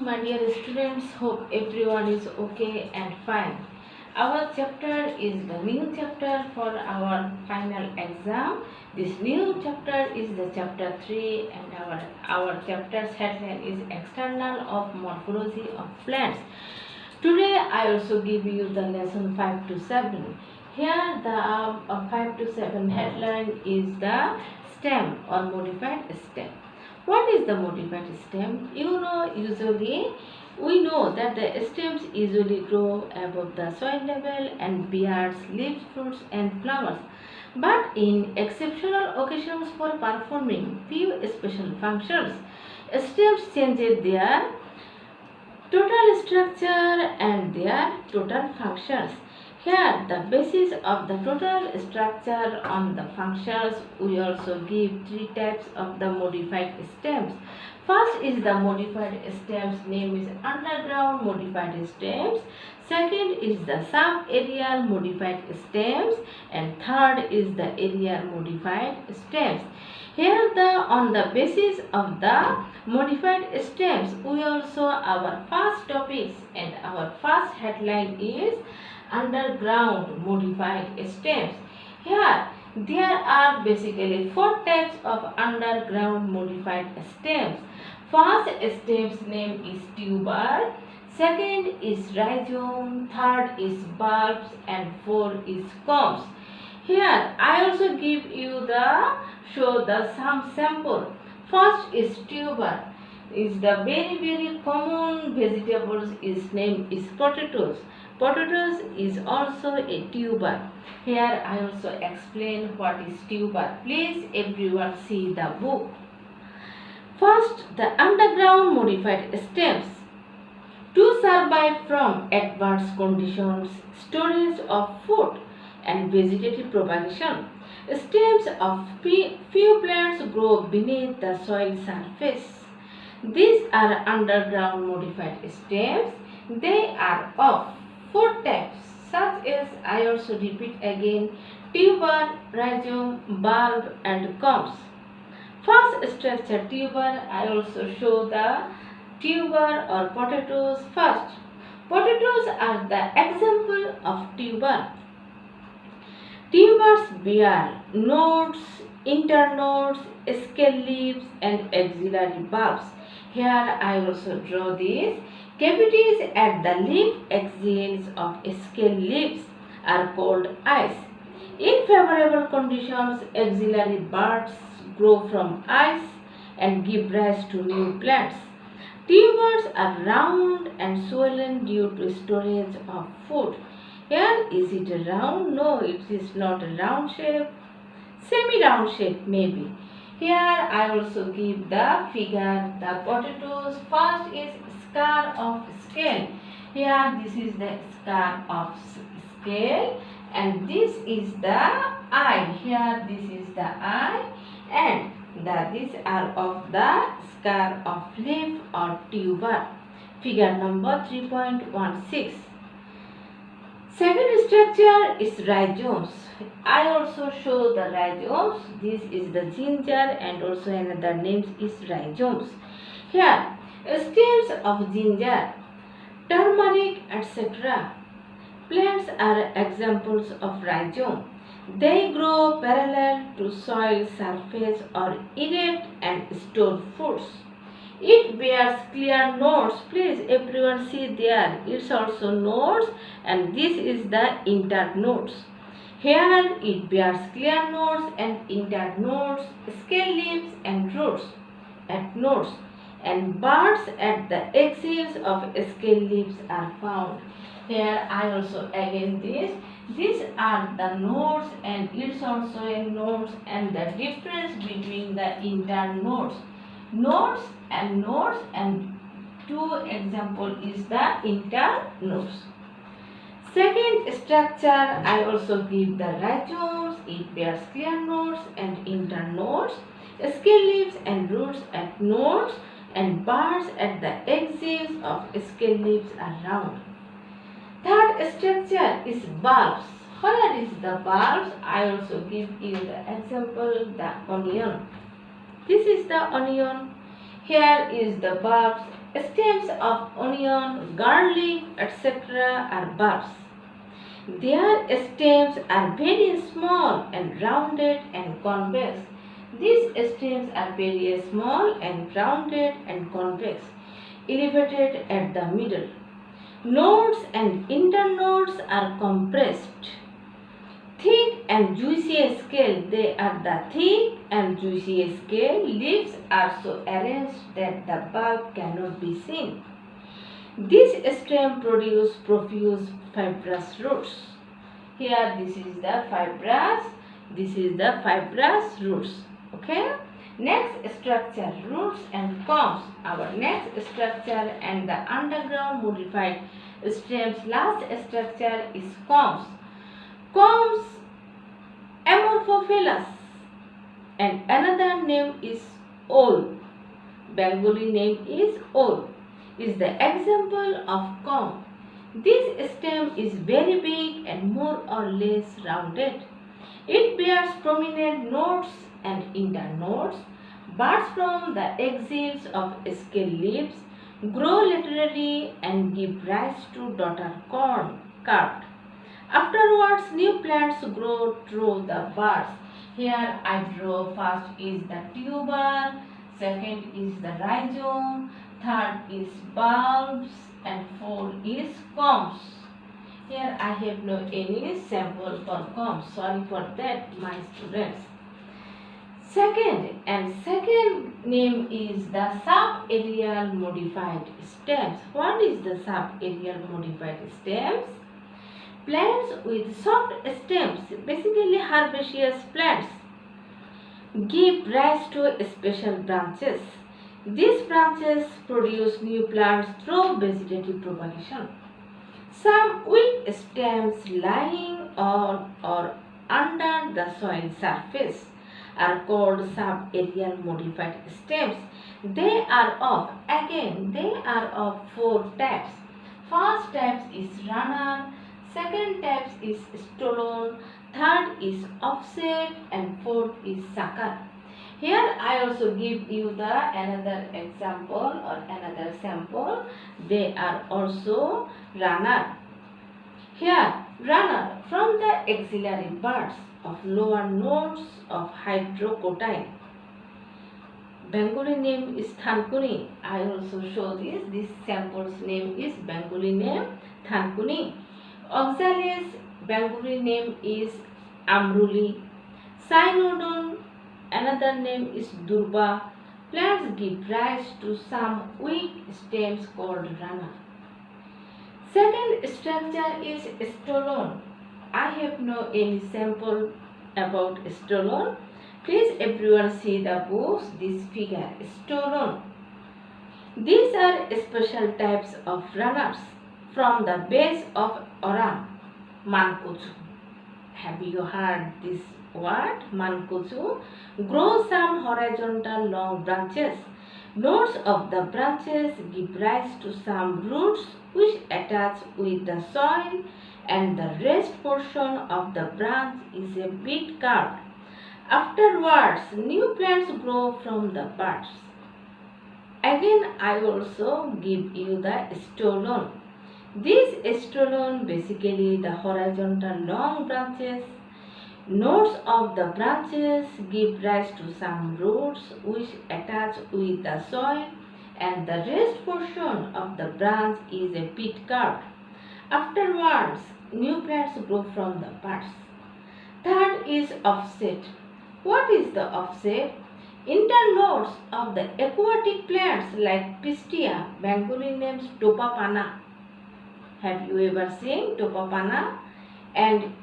my dear students. Hope everyone is okay and fine. Our chapter is the new chapter for our final exam. This new chapter is the chapter 3 and our chapter's headline is External of Morphology of Plants. Today I also give you the lesson 5 to 7. Here the 5 to 7 headline is the stem or modified stem. What is the modified stem? We know that the stems usually grow above the soil level and bears leaves, fruits and flowers. But in exceptional occasions for performing few special functions, stems change their total structure and their total functions. Here, the basis of the total structure on the functions, we also give three types of the modified stems. First is the modified stems, name is underground modified stems. Second is the subaerial modified stems, and third is the aerial modified stems. Here, on the basis of the modified stems, we also our first topics and our first headline is underground modified stems. Here there are basically four types of underground modified stems. First stem's name is tuber, second is rhizome, third is bulbs and fourth is combs. Here I also give you some sample. First is tuber. Is the very common vegetables is name is potatoes. Potatoes is also a tuber. Here I also explain what is tuber. Please everyone see the book. First, the underground modified stems. To survive from adverse conditions, storage of food and vegetative propagation, stems of few plants grow beneath the soil surface. These are underground modified stems. They are of four types, such as I also repeat again: tuber, rhizome, bulb and combs. First structure tuber, I also show the tuber or potatoes first. Potatoes are the example of tuber. Tubers bear nodes, internodes, scale leaves and axillary bulbs. Here I also draw these. Cavities at the leaf axils of scale leaves are called eyes. In favorable conditions, axillary buds grow from eyes and give rise to new plants. Tubers are round and swollen due to storage of food. Here, is it a round? No, it is not a round shape. Semi-round shape maybe. Here I also give the figure. The potatoes first is scar of scale. Here this is the scar of scale and this is the eye. Here this is the eye and these are of the scar of leaf or tuber. Figure number 3.16. Second structure is rhizomes. I also show the rhizomes. This is the ginger and also another name is rhizomes. Here, stems of ginger, turmeric, etc. Plants are examples of rhizome. They grow parallel to soil surface or erect and store foods. It bears clear nodes. Please everyone see there. It's also nodes and this is the internodes. Here it bears clear nodes and internodes, scale leaves and roots at nodes, and buds at the axils of scale leaves are found. Here I also again this. These are the nodes and it's also a nodes and the difference between the internodes. Nodes and two example is the internodes. Second structure I also give the rhizomes. It bears clear nodes and internodes, scale leaves and roots at nodes, and buds at the axils of scale leaves are round. Third structure is bulbs. Where is the bulbs? I also give you the example, the onion. This is the onion. Here is the bulbs Stems of onion, garlic, etc. are bulbs. Their stems are very small and rounded and convex. These stems are very small and rounded and convex, elevated at the middle. Nodes and internodes are compressed. Thick and juicy scale. They are the thick and juicy scale. Leaves are so arranged that the bulb cannot be seen. This stem produce profuse fibrous roots. Here this is the fibrous roots. Okay. Next structure, roots and combs. Our next structure and the underground modified stems. Last structure is combs. Combs amorphophilous and another name is ole. Bengali name is ole. Is the example of comb. This stem is very big and more or less rounded. It bears prominent nodes and internodes. Buds from the axils of scale leaves grow laterally and give rise to daughter corn curved. Afterwards, new plants grow through the buds. Here I draw first is the tuber, second is the rhizome, third is bulbs, and fourth is combs. Here I have no any sample for combs. Sorry for that, my students. Second name is the subaerial modified stems. What is the subaerial modified stems? Plants with soft stems, basically herbaceous plants, give rise to special branches. These branches produce new plants through vegetative propagation. Some weak stems lying on or under the soil surface are called subaerial modified stems. They are of four types. First type is runner, second type is stolon, third is offset, and fourth is sucker. Here I also give you the another example or another sample. They are also runner. Here runner from the axillary buds of lower nodes of hydrocotyle. Bengali name is Thankuni. I also show this. This sample's name is Bengali name Thankuni. Oxalis Bengali name is Amruli. Cynodon, another name is Durba. Plants give rise to some weak stems called runner. Second structure is stolon. I have no any sample about stolon. Please everyone see the books, this figure, stolon. These are special types of runners from the base of Oram, Mankochu. Have you heard this word, Mankochu? Grow some horizontal long branches. Nodes of the branches give rise to some roots which attach with the soil, and the rest portion of the branch is a bit curved. Afterwards, new plants grow from the buds. Again, I also give you the stolon. This stolon basically the horizontal long branches. Nodes of the branches give rise to some roots which attach with the soil, and the rest portion of the branch is a bit curved. Afterwards, new plants grow from the buds. Third is offset. What is the offset? Internodes of the aquatic plants like Pistia, Bengali names Topapana. Have you ever seen Topapana? And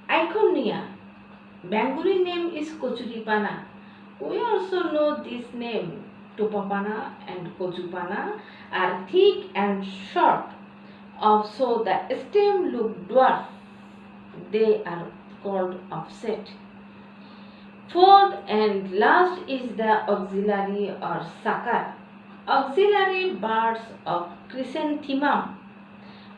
Iconia, Bengali name is Kochuripana. We also know this name. Topapana and Kochupana are thick and short. So the stem look dwarf. They are called offset. Fourth and last is the auxiliary or sucker. Auxiliary buds of chrysanthemum.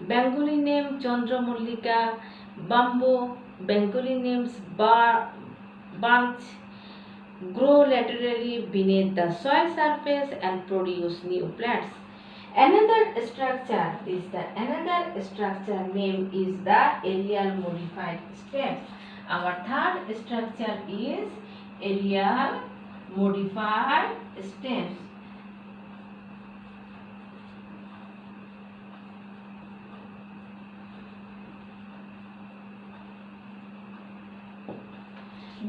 Bengali name Chandramallika, bamboo, Bengali names bunch, grow laterally beneath the soil surface and produce new plants. Another structure name is the aerial modified stems. Our third structure is aerial modified stems.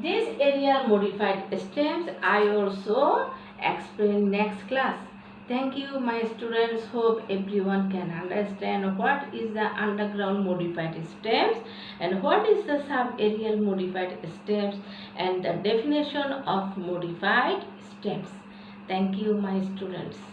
These aerial modified stems I also explain next class. Thank you my students. Hope everyone can understand what is the underground modified stems and what is the subaerial modified stems and the definition of modified stems. Thank you my students.